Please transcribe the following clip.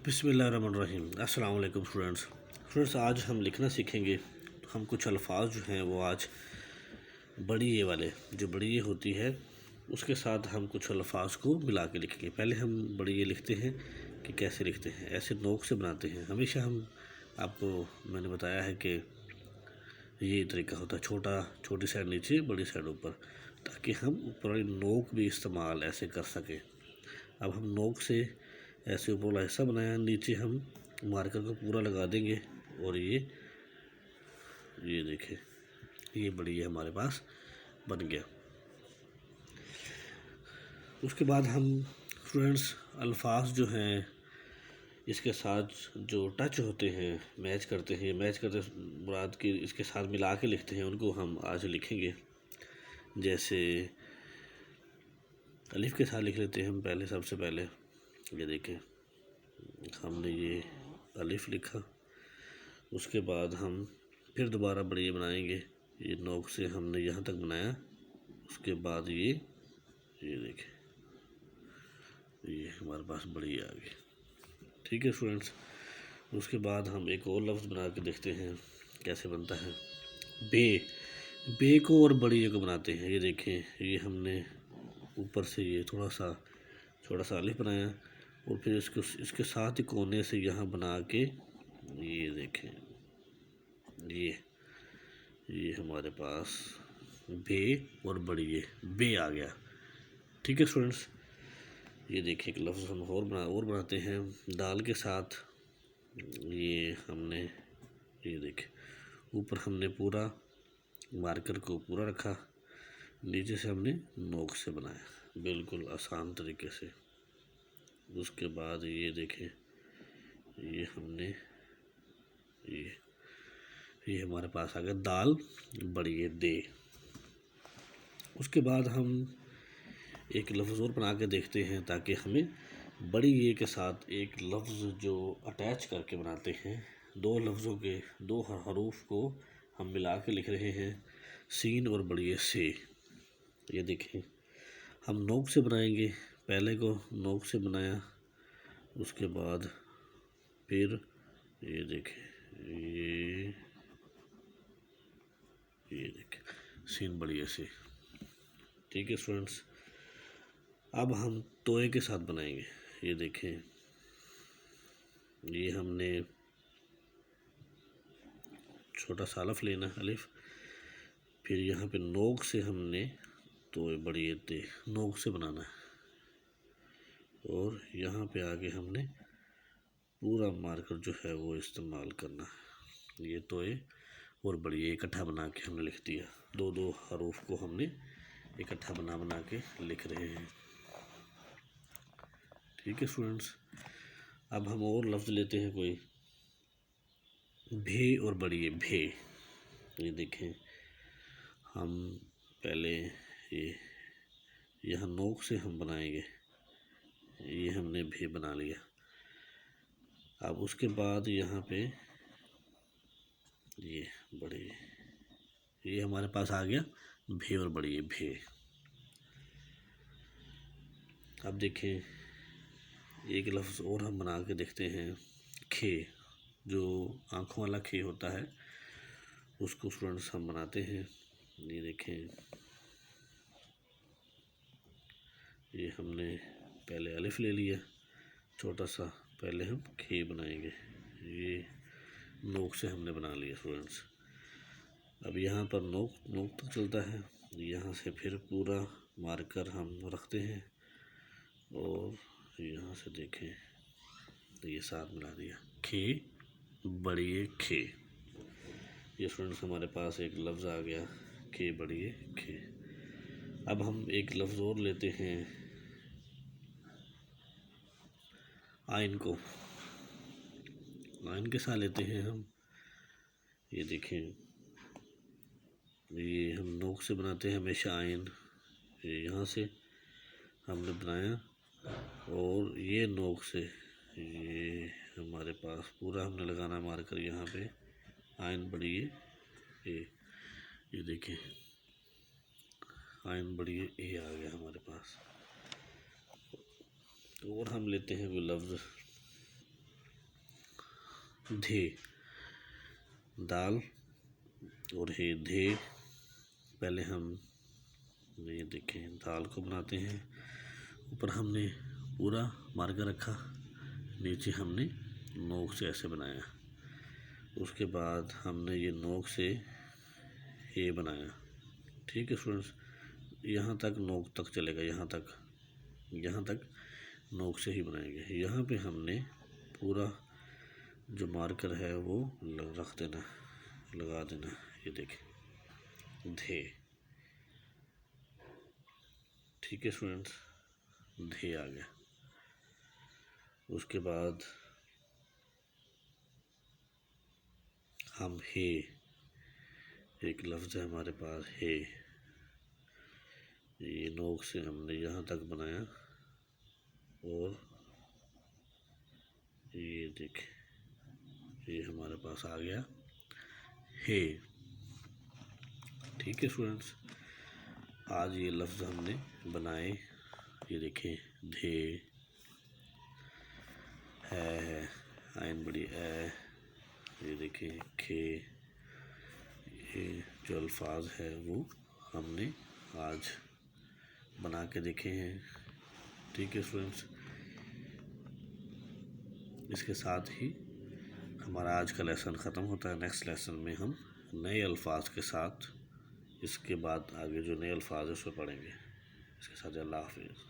बिस्मिल्लाहिर्रहमानिर्रहीम। अस्सलाम वालेकुम स्टूडेंट्स, आज हम लिखना सीखेंगे। हम कुछ अल्फाज जो हैं वो आज बड़ी ए वाले जो बड़ी ए होती है उसके साथ हम कुछ अल्फाज को मिला के लिखेंगे। पहले हम बड़ी ए लिखते हैं कि कैसे लिखते हैं, ऐसे नोक से बनाते हैं। हमेशा हम आपको मैंने बताया है कि ये तरीका होता है, छोटी साइड नीचे बड़ी साइड ऊपर, ताकि हम ऊपर नोक भी इस्तेमाल ऐसे कर सकें। अब हम नोक से ऐसे ऊपर वाला हिस्सा बनाया, नीचे हम मार्कर को पूरा लगा देंगे और ये देखें, ये बड़ी है हमारे पास बन गया। उसके बाद हम स्टूडेंट्स अल्फाज जो हैं इसके साथ जो टच होते हैं, मैच करते मुराद की इसके साथ मिला के लिखते हैं, उनको हम आज लिखेंगे। जैसे अलिफ के साथ लिख लेते हैं हम पहले, सबसे पहले ये देखें, हमने ये अलिफ लिखा। उसके बाद हम फिर दोबारा बड़ी बनाएंगे, ये नोक से हमने यहाँ तक बनाया। उसके बाद ये देखें, ये हमारे पास बड़ी आ गई। ठीक है स्टूडेंट्स, उसके बाद हम एक और लफ्ज़ बना के देखते हैं कैसे बनता है। बे को और बड़ी ए को बनाते हैं। ये देखें, ये हमने ऊपर से ये थोड़ा सा अलिफ बनाया और फिर इसके साथ ही कोने से यहाँ बना के ये देखें, ये हमारे पास बे और बड़ी ए बे आ गया। ठीक है स्टूडेंट्स, ये देखिए एक लफ्ज़ हम और बनाते हैं दाल के साथ। ये हमने ये देखें, ऊपर हमने पूरा मार्कर को पूरा रखा, नीचे से हमने नोक से बनाया बिल्कुल आसान तरीके से। उसके बाद ये देखें, ये हमने ये हमारे पास आ गया दाल बड़ी ए दे। उसके बाद हम एक लफ्ज़ और बना के देखते हैं, ताकि हमें बड़ी ए के साथ एक लफ्ज़ जो अटैच करके बनाते हैं, दो लफ्ज़ों के दो हरूफ को हम मिला के लिख रहे हैं, सीन और बड़ी ए से। ये देखें, हम नोक से बनाएंगे, पहले को नोक से बनाया, उसके बाद फिर ये देखें, ये देखें सीन बड़ी ए से। ठीक है स्टूडेंट्स, अब हम तोए के साथ बनाएंगे। ये देखें, ये हमने छोटा सा अलिफ लेना, अलिफ, फिर यहाँ पे नोक से हमने तोए बड़ी ए ते नोक से बनाना है, और यहाँ पे आगे हमने पूरा मार्कर जो है वो इस्तेमाल करना है। ये तोए और बड़ी ए इकट्ठा बना के हमने लिख दिया, दो हरूफ को हमने इकट्ठा बना के लिख रहे हैं। ठीक है स्टूडेंट्स, अब हम और लफ्ज़ लेते हैं कोई, भे और बड़ी ए भे। ये देखें, हम पहले ये यहाँ नोक से हम बनाएंगे, ये हमने भे बना लिया। अब उसके बाद यहाँ पे ये बड़ी, ये हमारे पास आ गया भे और बड़ी ए भे। अब देखें, एक लफ्ज़ और हम बना के देखते हैं, खे, जो आँखों वाला खे होता है उसको स्टूडेंट्स हम बनाते हैं। ये देखें, ये हमने पहले अलिफ ले लिया छोटा सा, पहले हम खे बनाएंगे, ये नोक से हमने बना लिया स्टूडेंट्स। अब यहाँ पर नोक तक चलता है, यहाँ से फिर पूरा मार्कर हम रखते हैं और यहाँ से देखें ये साथ मिला दिया, खे बड़ी ए खे। ये स्टूडेंट्स हमारे पास एक लफ्ज़ आ गया, खे बड़ी ए खे। अब हम एक लफ्ज़ और लेते हैं, आइन को, आइन के साथ लेते हैं हम। ये देखें, ये हम नोक से बनाते हैं हमेशा आइन, ये यहाँ से हमने बनाया और ये नोक से ये हमारे पास पूरा हमने लगाना मार्कर यहाँ पे, आइन बड़ी ए। ये देखें, आइन बड़ी ए आ गया हमारे पास। और हम लेते हैं कोई लफ्ज़, धे, दाल और हे धे। पहले हम ये देखें दाल को बनाते हैं। ऊपर हमने पूरा मार्कर रखा, नीचे हमने नोक से ऐसे बनाया। उसके बाद हमने ये नोक से ये बनाया। ठीक है स्टूडेंट्स, यहाँ तक नोक तक चलेगा, यहाँ तक नोक से ही बनाएंगे। यहाँ पे हमने पूरा जो मार्कर है वो रख देना, लगा देना। ये देखें धे। ठीक है स्टूडेंट्स, धे आ गया। उसके बाद हम हे, एक लफ्ज़ है हमारे पास हे, ये नोक से हमने यहाँ तक बनाया और ये देखें ये हमारे पास आ गया हे। ठीक है स्टूडेंट्स, आज ये लफ्ज़ हमने बनाए। ये देखें धे है, आइन बड़ी ए, ये देखें खे। ये जो अल्फाज है वो हमने आज बना के देखे हैं। ठीक है स्टूडेंट्स, इसके साथ ही हमारा आज का लेसन ख़त्म होता है। नेक्स्ट लेसन में हम नए अल्फाज के साथ इसके बाद आगे जो नए अल्फाज है उसको पढ़ेंगे। इसके साथ अल्लाह हाफिज़।